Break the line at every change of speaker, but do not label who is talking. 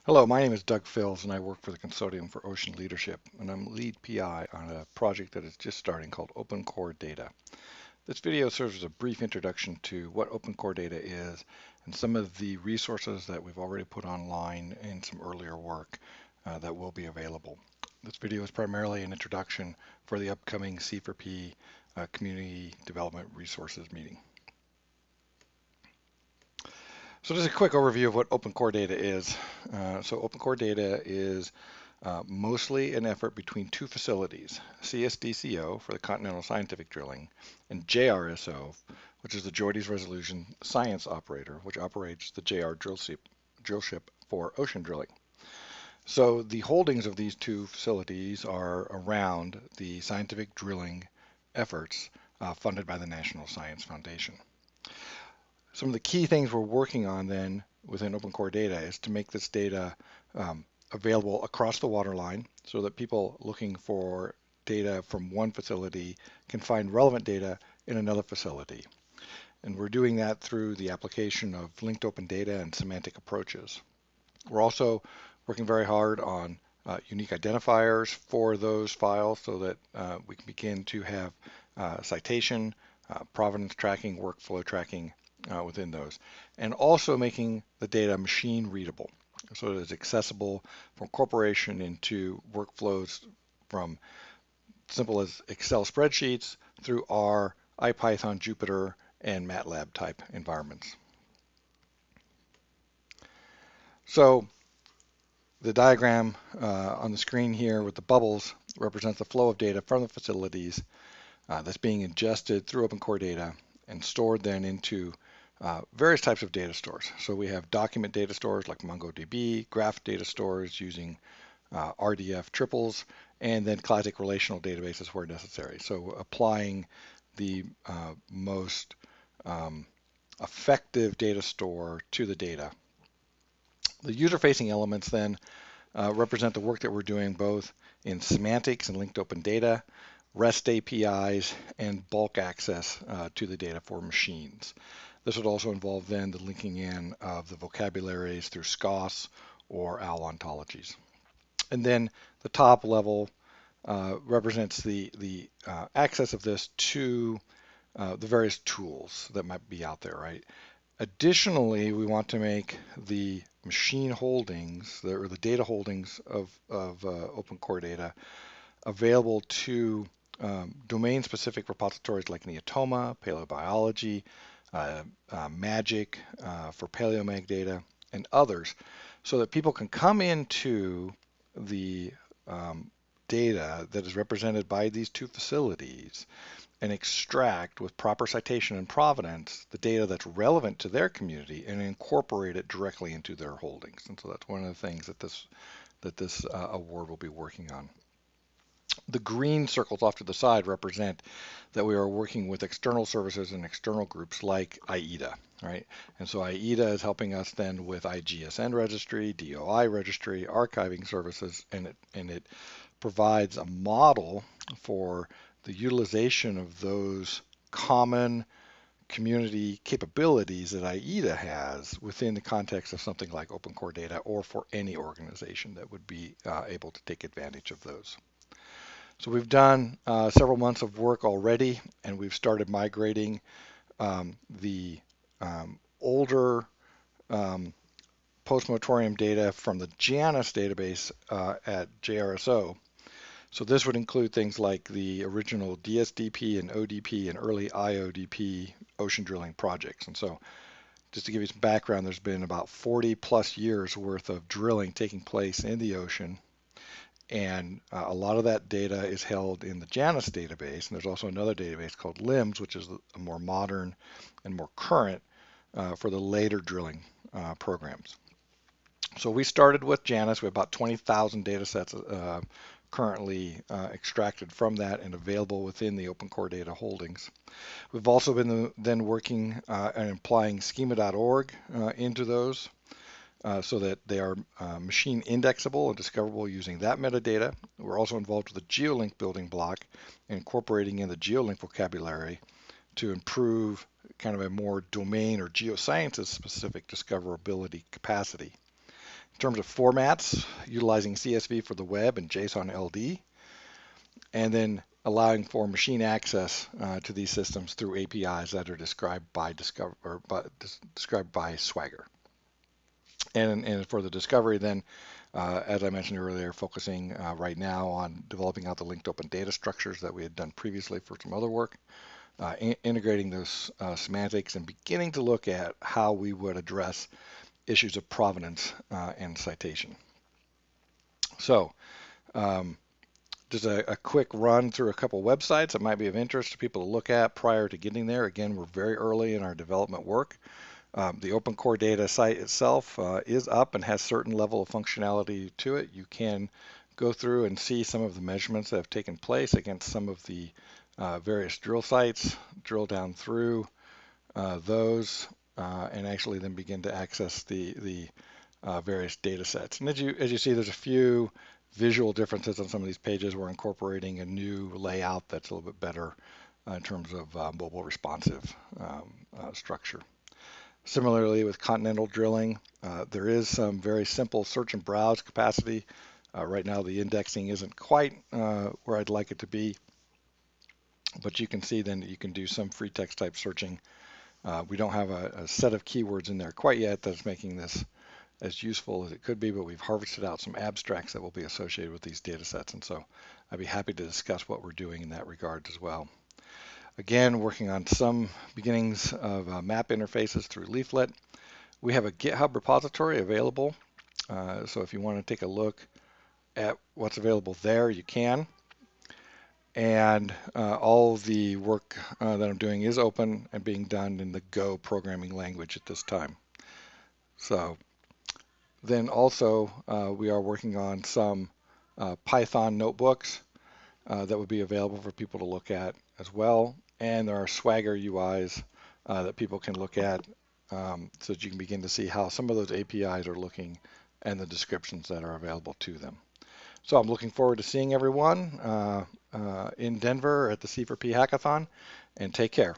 Hello, my name is Doug Fills and I work for the Consortium for Ocean Leadership, and I'm lead PI on a project that is just starting called Open Core Data. This video serves as a brief introduction to what Open Core Data is and some of the resources that we've already put online in some earlier work that will be available. This video is primarily an introduction for the upcoming C4P Community Development Resources meeting. So just a quick overview of what Open Core Data is. So Open Core Data is mostly an effort between two facilities, CSDCO for the continental scientific drilling and JRSO, which is the Geodesic Resolution Science Operator, which operates the JR drill ship for ocean drilling. So the holdings of these two facilities are around the scientific drilling efforts funded by the National Science Foundation. Some of the key things we're working on then within Open Core Data is to make this data available across the waterline so that people looking for data from one facility can find relevant data in another facility. And we're doing that through the application of linked open data and semantic approaches. We're also working very hard on unique identifiers for those files so that we can begin to have citation, provenance tracking, workflow tracking within those, and also making the data machine readable so that it's accessible from incorporation into workflows from simple as Excel spreadsheets through R, IPython, Jupyter, and MATLAB type environments. So the diagram on the screen here with the bubbles represents the flow of data from the facilities that's being ingested through Open Core Data and stored then into various types of data stores. So we have document data stores like MongoDB, graph data stores using RDF triples, and then classic relational databases where necessary. So applying the most effective data store to the data. The user-facing elements then represent the work that we're doing both in semantics and linked open data, REST APIs, and bulk access to the data for machines. This would also involve then the linking in of the vocabularies through SCOS or OWL ontologies. And then the top level represents the access of this to the various tools that might be out there, right? Additionally, we want to make the machine holdings, or the data holdings of Open Core Data available to domain-specific repositories like Neotoma, paleobiology, Magic for paleomag data, and others, so that people can come into the data that is represented by these two facilities and extract with proper citation and provenance the data that's relevant to their community and incorporate it directly into their holdings. And so that's one of the things that this award will be working on. The green circles off to the side represent that we are working with external services and external groups like IEDA, right? And so IEDA is helping us then with IGSN registry, DOI registry, archiving services, and it provides a model for the utilization of those common community capabilities that IEDA has within the context of something like Open Core Data or for any organization that would be able to take advantage of those. So we've done several months of work already, and we've started migrating the older post-moratorium data from the JANIS database at JRSO. So this would include things like the original DSDP and ODP and early IODP ocean drilling projects. And so just to give you some background, there's been about 40 plus years worth of drilling taking place in the ocean. And a lot of that data is held in the JANIS database. And there's also another database called LIMS, which is a more modern and more current for the later drilling programs. So we started with JANIS. We have about 20,000 data sets currently extracted from that and available within the Open Core Data holdings. We've also been then working and applying schema.org into those. So that they are machine indexable and discoverable using that metadata. We're also involved with the GeoLink building block, incorporating in the GeoLink vocabulary to improve kind of a more domain or geosciences specific discoverability capacity. terms of formats, utilizing CSV for the web and JSON LD, and then allowing for machine access to these systems through APIs that are described by Swagger. And for the discovery, then, as I mentioned earlier, focusing right now on developing out the linked open data structures that we had done previously for some other work, integrating those semantics, and beginning to look at how we would address issues of provenance and citation. So just a quick run through a couple websites that might be of interest to people to look at prior to getting there. Again, we're very early in our development work. The Open Core Data site itself is up and has certain level of functionality to it. You can go through and see some of the measurements that have taken place against some of the various drill sites, drill down through those, and actually then begin to access the various data sets. And as you see, there's a few visual differences on some of these pages. We're incorporating a new layout that's a little bit better in terms of mobile responsive structure. Similarly, with continental drilling, there is some very simple search and browse capacity. Right now, the indexing isn't quite where I'd like it to be, but you can see then that you can do some free text type searching. We don't have a set of keywords in there quite yet that's making this as useful as it could be, but we've harvested out some abstracts that will be associated with these data sets, and so I'd be happy to discuss what we're doing in that regard as well. Again, working on some beginnings of map interfaces through Leaflet. We have a GitHub repository available, so if you want to take a look at what's available there, you can. And all the work that I'm doing is open and being done in the Go programming language at this time. So then also we are working on some Python notebooks that would be available for people to look at as well. And there are Swagger UIs that people can look at so that you can begin to see how some of those APIs are looking and the descriptions that are available to them. So I'm looking forward to seeing everyone in Denver at the C4P Hackathon, and take care.